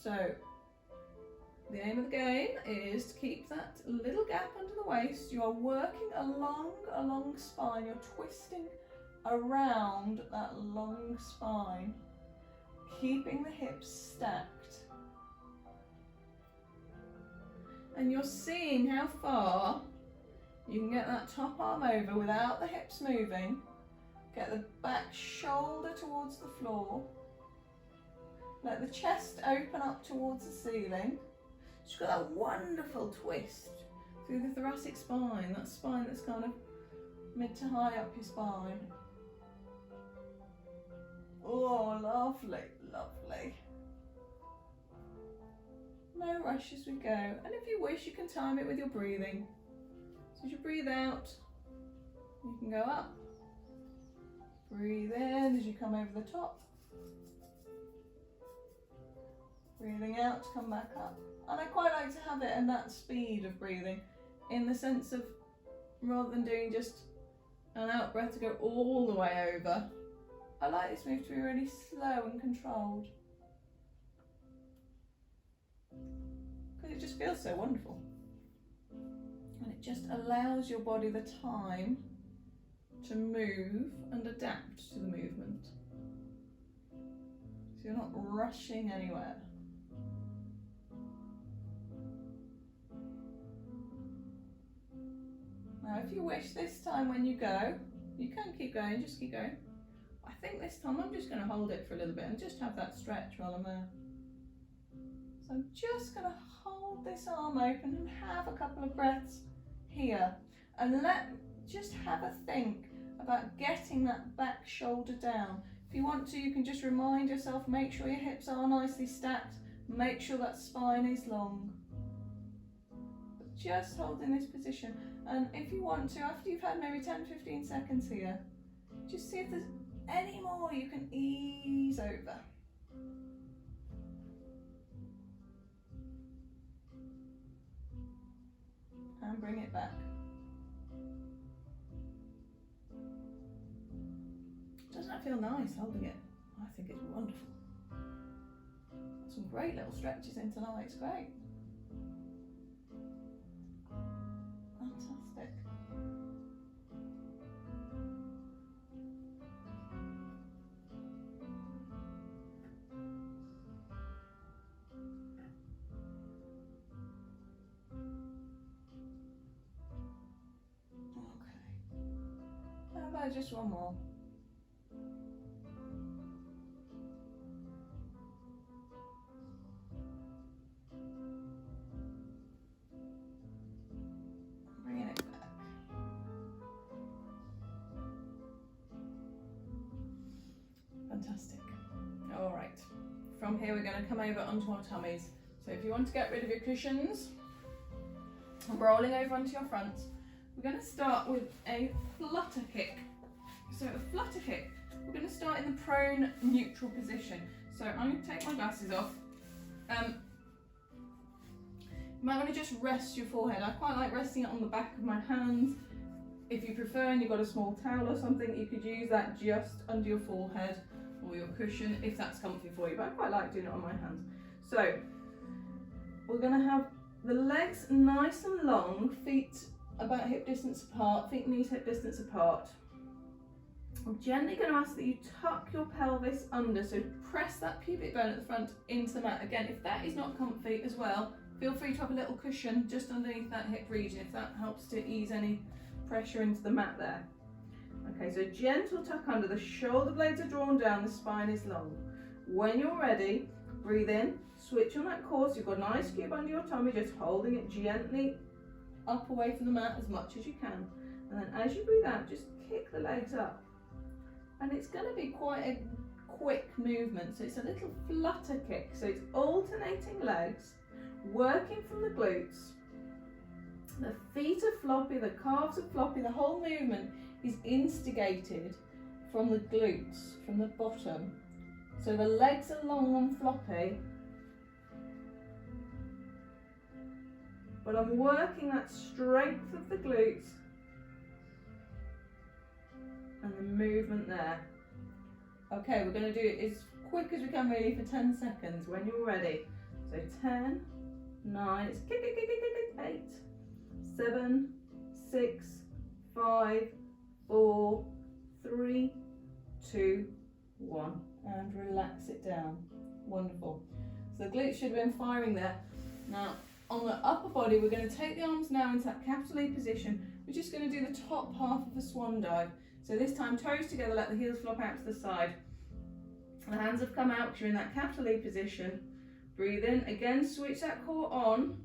So the aim of the game is to keep that little gap under the waist. You are working along a long spine. You're twisting around that long spine, keeping the hips stacked. And you're seeing how far you can get that top arm over without the hips moving. Get the back shoulder towards the floor. Let the chest open up towards the ceiling. Just got that wonderful twist through the thoracic spine, that spine that's kind of mid to high up your spine. Oh, lovely, lovely. No rush as we go. And if you wish, you can time it with your breathing. So as you breathe out, you can go up. Breathe in as you come over the top. Breathing out to come back up. And I quite like to have it in that speed of breathing, in the sense of, rather than doing just and out breath to go all the way over. I like this move to be really slow and controlled because it just feels so wonderful, and it just allows your body the time to move and adapt to the movement, so you're not rushing anywhere. Now if you wish this time when you go, you can keep going, just keep going. I think this time I'm just going to hold it for a little bit and just have that stretch while I'm there. So I'm just going to hold this arm open and have a couple of breaths here, and just have a think about getting that back shoulder down. If you want to, you can just remind yourself, make sure your hips are nicely stacked, make sure that spine is long. But just holding this position, and if you want to, after you've had maybe 10-15 seconds here, just see if there's any more you can ease over. And bring it back. Doesn't that feel nice holding it? I think it's wonderful. Some great little stretches in tonight, it's great. Fantastic. Okay. How about just one more? Bringing it back. Fantastic. All right. From here, we're going to come over onto our tummies. So if you want to get rid of your cushions, rolling over onto your front, we're going to start with a flutter kick. So a flutter kick, we're going to start in the prone neutral position. So I'm going to take my glasses off. You might want to just rest your forehead. I quite like resting it on the back of my hands. If you prefer and you've got a small towel or something, you could use that just under your forehead or your cushion if that's comfy for you, but I quite like doing it on my hands. So we're going to have the legs nice and long, feet about hip distance apart, feet and knees hip distance apart. I'm gently going to ask that you tuck your pelvis under, so press that pubic bone at the front into the mat. Again, if that is not comfy as well, feel free to have a little cushion just underneath that hip region if that helps to ease any pressure into the mat there. Okay, so gentle tuck under, the shoulder blades are drawn down, the spine is long. When you're ready, breathe in, switch on that core, so you've got an ice cube under your tummy, just holding it gently up away from the mat as much as you can. And then as you breathe out, just kick the legs up. And it's going to be quite a quick movement, so it's a little flutter kick. So it's alternating legs, working from the glutes. The feet are floppy, the calves are floppy, the whole movement is instigated from the glutes, from the bottom. So the legs are long and floppy, but I'm working that strength of the glutes and the movement there. Okay, we're going to do it as quick as we can really for 10 seconds when you're ready. So 10, 9, it's kick, kick, kick, kick, kick, 8, 7, 6, 5, 4, 3, 2, 1, and relax it down. Wonderful. So the glutes should have been firing there. Now on the upper body, we're going to take the arms now into that capital E position. We're just going to do the top half of a swan dive. So this time toes together, let the heels flop out to the side. The hands have come out because you're in that capital E position. Breathe in, again switch that core on,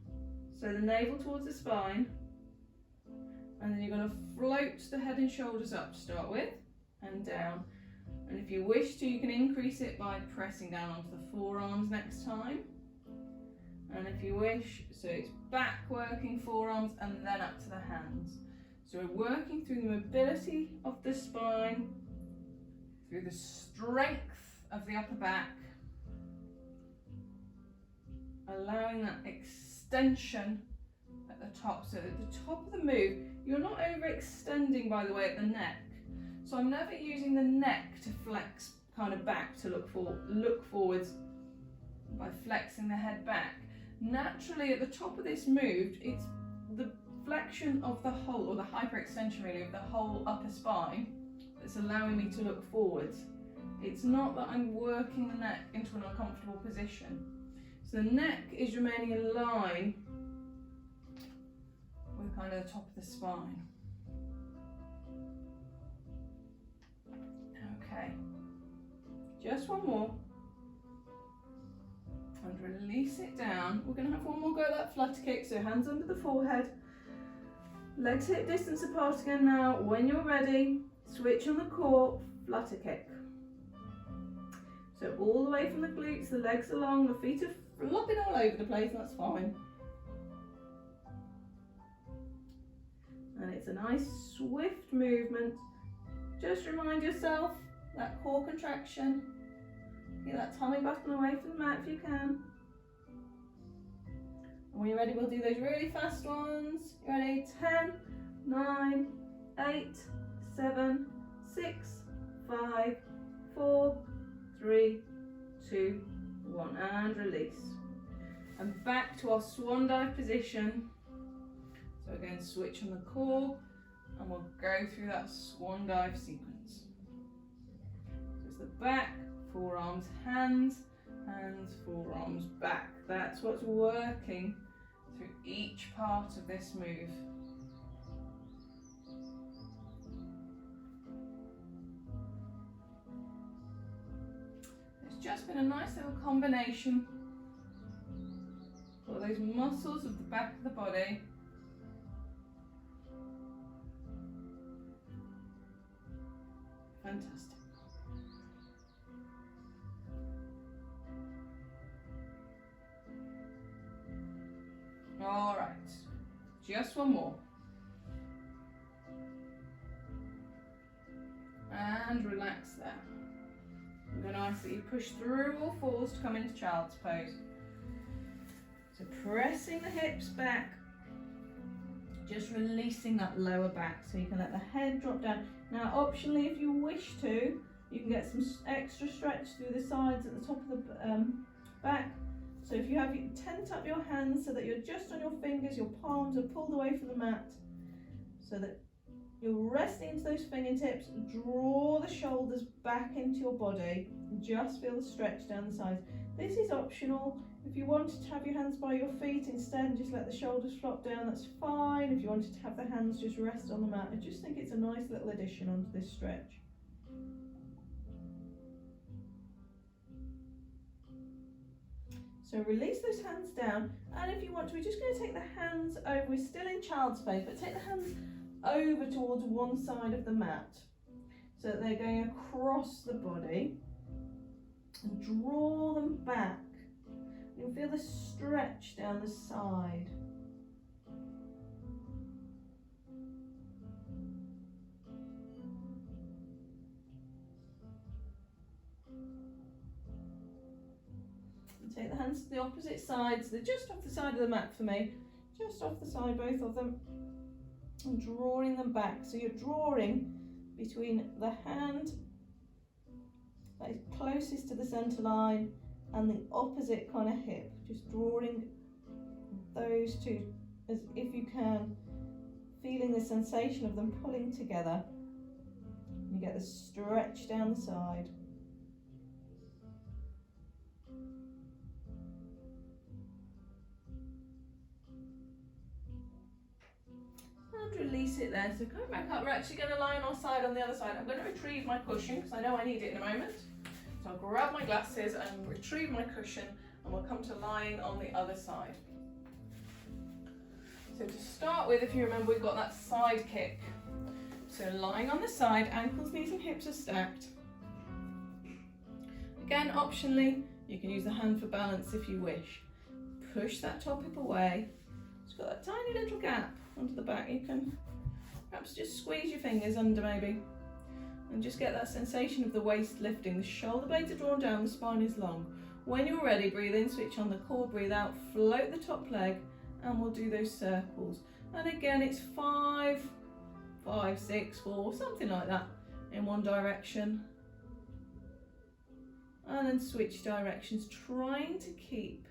so the navel towards the spine. And then you're going to float the head and shoulders up to start with, and down. And if you wish to, you can increase it by pressing down onto the forearms next time. And if you wish, so it's back working forearms and then up to the hands. So we're working through the mobility of the spine, through the strength of the upper back, allowing that extension at the the top. So at the top of the move, you're not overextending, by the way, at the neck. So I'm never using the neck to flex kind of back to look forwards by flexing the head back. Naturally, at the top of this move, it's the flexion of the whole, or the hyperextension really, of the whole upper spine that's allowing me to look forwards. It's not that I'm working the neck into an uncomfortable position. So the neck is remaining in line with kind of the top of the spine. Okay, just one more. And release it down. We're going to have one more go at that flutter kick, so hands under the forehead. Legs hip distance apart again now. When you're ready, switch on the core, flutter kick. So all the way from the glutes, the legs are long, the feet are flopping all over the place, that's fine. And it's a nice swift movement. Just remind yourself that core contraction. Get that tummy button away from the mat if you can. And when you're ready, we'll do those really fast ones. You ready? 10, 9, 8, 7, 6, 5, 4, 3, 2, 1, and release. And back to our swan dive position. So again, switch on the core, and we'll go through that swan dive sequence. So it's the back, forearms, hands, hands, forearms, back. That's what's working through each part of this move. It's just been a nice little combination for those muscles of the back of the body. Fantastic. All right, just one more. And relax there. I'm going to ask that you push through all fours to come into child's pose. So pressing the hips back, just releasing that lower back so you can let the head drop down. Now optionally, if you wish to, you can get some extra stretch through the sides at the top of the back. So if you tent up your hands so that you're just on your fingers, your palms are pulled away from the mat, so that you're resting into those fingertips. Draw the shoulders back into your body, just feel the stretch down the sides. This is optional. If you wanted to have your hands by your feet instead and just let the shoulders flop down, that's fine. If you wanted to have the hands just rest on the mat, I just think it's a nice little addition onto this stretch. So release those hands down, and if you want to, we're just going to take the hands over. We're still in child's pose, but take the hands over towards one side of the mat so that they're going across the body, and draw them back. You'll feel the stretch down the side. Take the hands to the opposite sides. They're just off the side of the mat for me. Just off the side, both of them. And drawing them back. So you're drawing between the hand that is closest to the centre line and the opposite kind of hip. Just drawing those two as if you can. Feeling the sensation of them pulling together. You get the stretch down the side. Release it there. So coming back up, we're actually going to lie on our side on the other side. I'm going to retrieve my cushion because I know I need it in a moment. So I'll grab my glasses and retrieve my cushion, and we'll come to lying on the other side. So to start with, if you remember, we've got that side kick. So lying on the side, ankles, knees and hips are stacked. Again, optionally, you can use the hand for balance if you wish. Push that top hip away. It's got that tiny little gap onto the back. You can perhaps just squeeze your fingers under maybe, and just get that sensation of the waist lifting. The shoulder blades are drawn down, the spine is long. When you're ready, breathe in, switch on the core, breathe out, float the top leg and we'll do those circles. And again, it's 5, 5, 6, 4, something like that in one direction. And then switch directions, trying to keep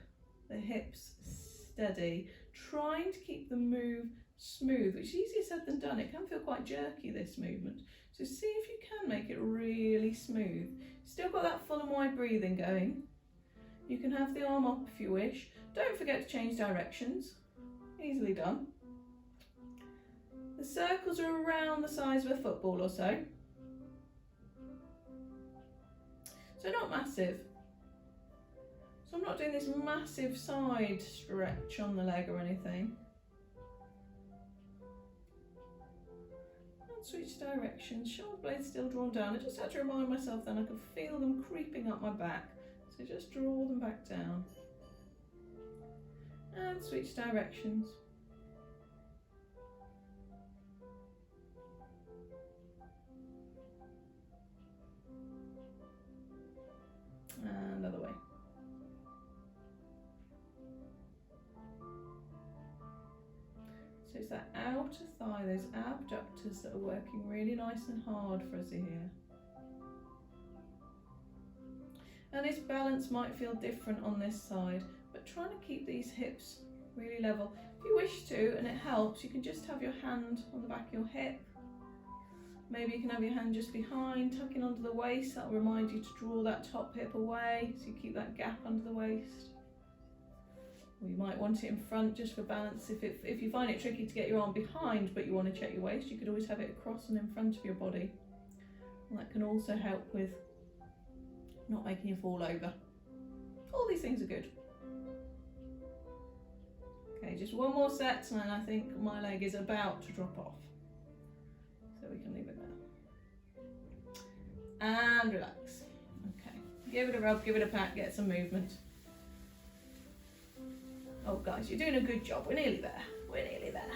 the hips steady, trying to keep the move smooth, which is easier said than done. It can feel quite jerky, this movement. So see if you can make it really smooth. Still got that full and wide breathing going. You can have the arm up if you wish. Don't forget to change directions. Easily done. The circles are around the size of a football or so. So not massive. So I'm not doing this massive side stretch on the leg or anything. And switch directions, shoulder blades still drawn down. I just had to remind myself then I could feel them creeping up my back. So just draw them back down. And switch directions. And other way. So it's that outer thigh, those abductors that are working really nice and hard for us here. And this balance might feel different on this side, but trying to keep these hips really level. If you wish to, and it helps, you can just have your hand on the back of your hip. Maybe you can have your hand just behind, tucking under the waist. That'll remind you to draw that top hip away, so you keep that gap under the waist. Or you might want it in front just for balance. If you find it tricky to get your arm behind, but you want to check your waist, you could always have it across and in front of your body. And that can also help with not making you fall over. All these things are good. Okay, just one more set, and I think my leg is about to drop off. So we can leave it there. And relax. Okay, give it a rub, give it a pat, get some movement. Oh guys, you're doing a good job. We're nearly there. We're nearly there.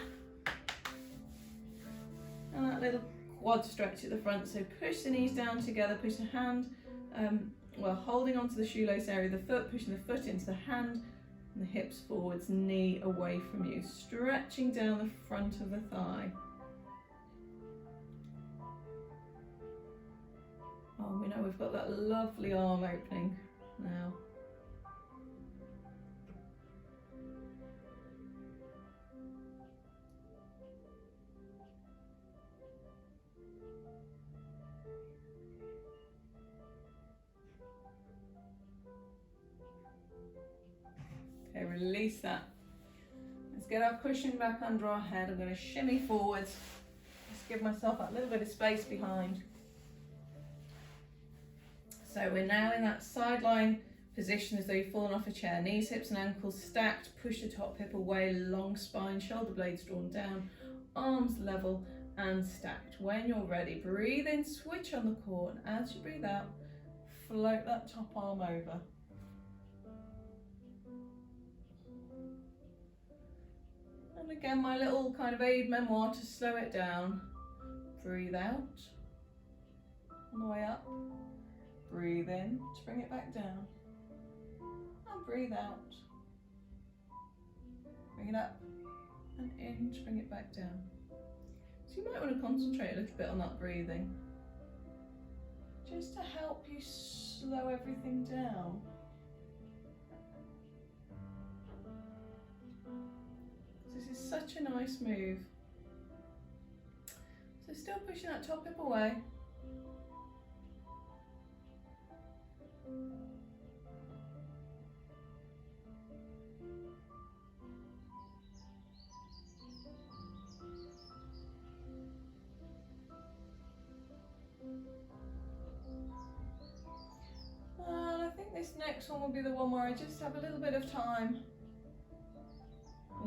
And that little quad stretch at the front. So push the knees down together, push the hand, holding onto the shoelace area of the foot, pushing the foot into the hand, and the hips forwards, knee away from you, stretching down the front of the thigh. Oh, we know we've got that lovely arm opening now. Okay, release that. Let's get our cushion back under our head. I'm going to shimmy forwards. Just give myself that little bit of space behind. So we're now in that sideline position as though you've fallen off a chair. Knees, hips and ankles stacked. Push the top hip away, long spine, shoulder blades drawn down, arms level and stacked. When you're ready, breathe in, switch on the core, and as you breathe out, float that top arm over. And again, my little kind of aid memoir to slow it down. Breathe out, on the way up. Breathe in to bring it back down. And breathe out. Bring it up and in to bring it back down. So you might want to concentrate a little bit on that breathing, just to help you slow everything down. This is such a nice move. So still pushing that top hip away. And I think this next one will be the one where I just have a little bit of time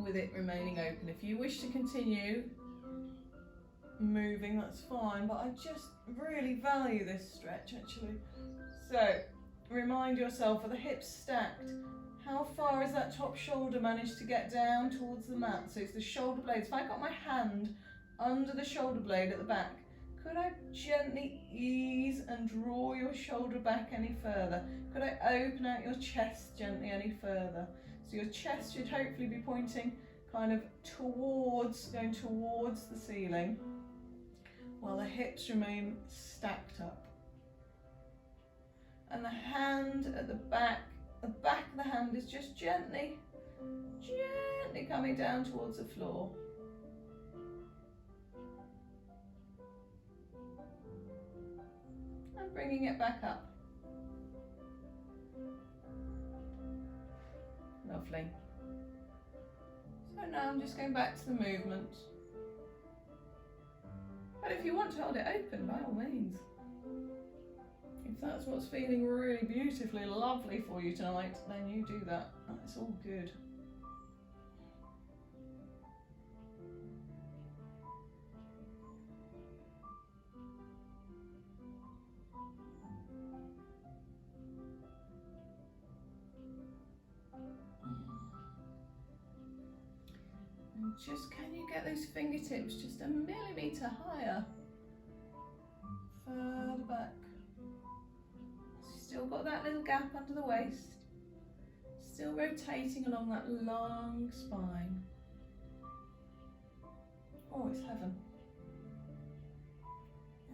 with it remaining open. If you wish to continue moving, that's fine, but I just really value this stretch actually. So remind yourself, are the hips stacked? How far has that top shoulder managed to get down towards the mat? So it's the shoulder blades. If I got my hand under the shoulder blade at the back, could I gently ease and draw your shoulder back any further? Could I open out your chest gently any further? So your chest should hopefully be pointing kind of going towards the ceiling, while the hips remain stacked up. And the hand at the back of the hand is just gently coming down towards the floor. And bringing it back up. Lovely. So now I'm just going back to the movement. But if you want to hold it open, by all means. If that's what's feeling really beautifully lovely for you tonight, then you do that. That's all good. And just, can you get those fingertips just a millimetre higher? Further back. Still got that little gap under the waist. Still rotating along that long spine. Oh, it's heaven.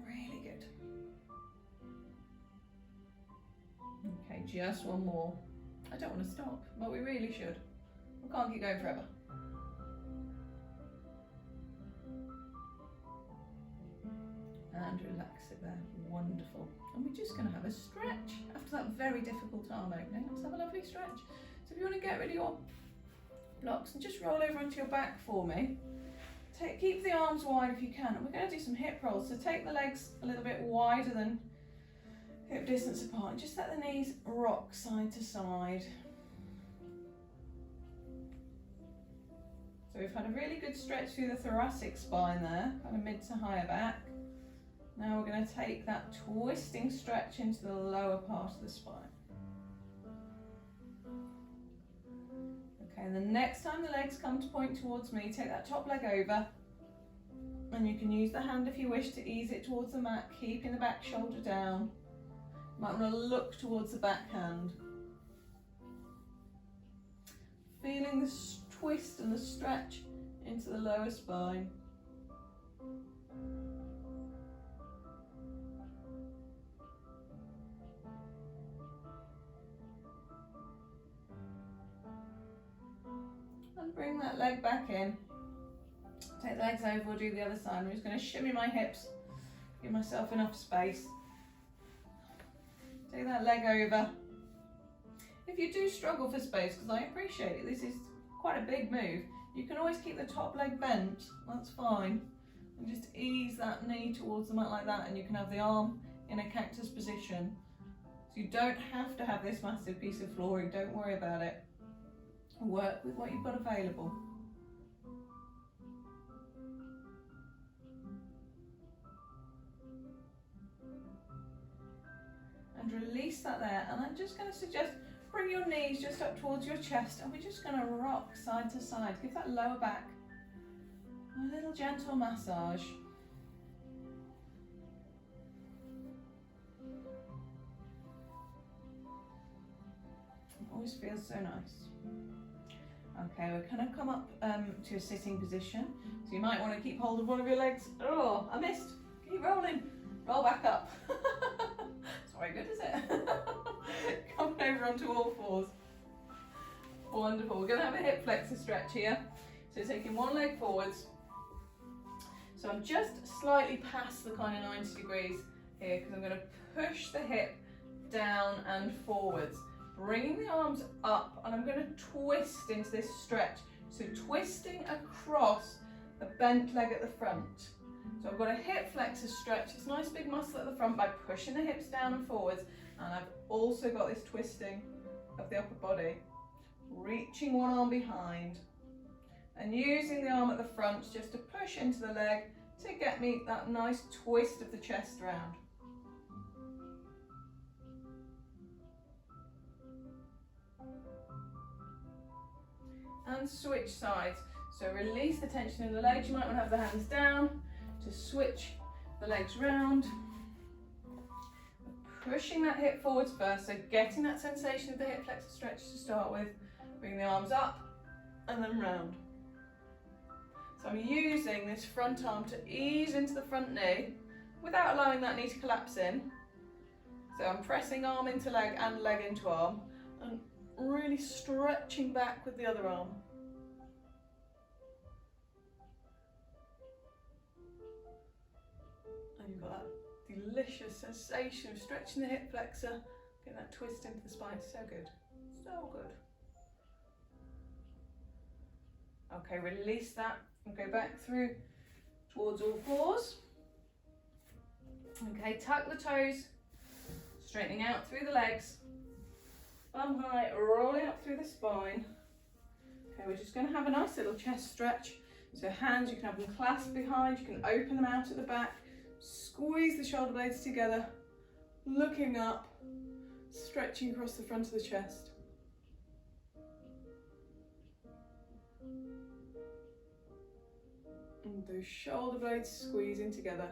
Really good. Okay, just one more. I don't want to stop, but we really should. We can't keep going forever. And relax it there. Wonderful. And we're just going to have a stretch after that very difficult arm opening. Let's have a lovely stretch. So if you want to get rid of your blocks and just roll over onto your back for me. Keep the arms wide if you can. And we're going to do some hip rolls. So take the legs a little bit wider than hip distance apart. And just let the knees rock side to side. So we've had a really good stretch through the thoracic spine there, kind of mid to higher back. Now we're going to take that twisting stretch into the lower part of the spine. Okay, and the next time the legs come to point towards me, take that top leg over. And you can use the hand if you wish to ease it towards the mat, keeping the back shoulder down. You might want to look towards the back hand. Feeling the twist and the stretch into the lower spine. And bring that leg back in. Take the legs over, we'll do the other side. I'm just going to shimmy my hips, give myself enough space. Take that leg over. If you do struggle for space, because I appreciate it, this is quite a big move, you can always keep the top leg bent, that's fine. And just ease that knee towards the mat like that, and you can have the arm in a cactus position. So you don't have to have this massive piece of flooring, don't worry about it. Work with what you've got available. And release that there, and I'm just going to suggest bring your knees just up towards your chest, and we're just going to rock side to side. Give that lower back a little gentle massage. It always feels so nice. Okay, we're going to come up to a sitting position. So you might want to keep hold of one of your legs. Oh, I missed. Keep rolling. Roll back up. It's not very good, is it? Come over onto all fours. Wonderful. We're going to have a hip flexor stretch here. So taking one leg forwards. So I'm just slightly past the kind of 90 degrees here because I'm going to push the hip down and forwards. Bringing the arms up, and I'm going to twist into this stretch. So twisting across the bent leg at the front. So I've got a hip flexor stretch. It's a nice big muscle at the front by pushing the hips down and forwards. And I've also got this twisting of the upper body. Reaching one arm behind and using the arm at the front just to push into the leg to get me that nice twist of the chest round. And switch sides. So release the tension in the legs. You might want to have the hands down to switch the legs round. Pushing that hip forwards first, so getting that sensation of the hip flexor stretch to start with. Bring the arms up and then round. So I'm using this front arm to ease into the front knee without allowing that knee to collapse in. So I'm pressing arm into leg and leg into arm and really stretching back with the other arm. And you've got that delicious sensation of stretching the hip flexor, getting that twist into the spine. So good, so good. Okay, release that and go back through towards all fours. Okay, tuck the toes, straightening out through the legs, bum high, rolling up through the spine. Okay, we're just going to have a nice little chest stretch. So hands, you can have them clasped behind, you can open them out at the back, squeeze the shoulder blades together, looking up, stretching across the front of the chest. And those shoulder blades squeezing together.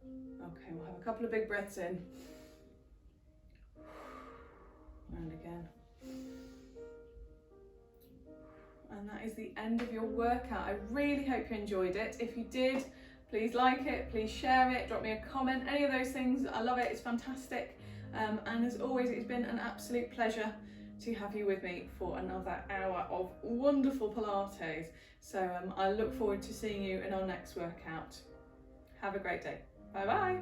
Okay, we'll have a couple of big breaths in. And again. And that is the end of your workout. I really hope you enjoyed it. If you did, please like it, please share it, drop me a comment, any of those things. I love it, it's fantastic. And as always, it's been an absolute pleasure to have you with me for another hour of wonderful Pilates. So I look forward to seeing you in our next workout. Have a great day. Bye bye.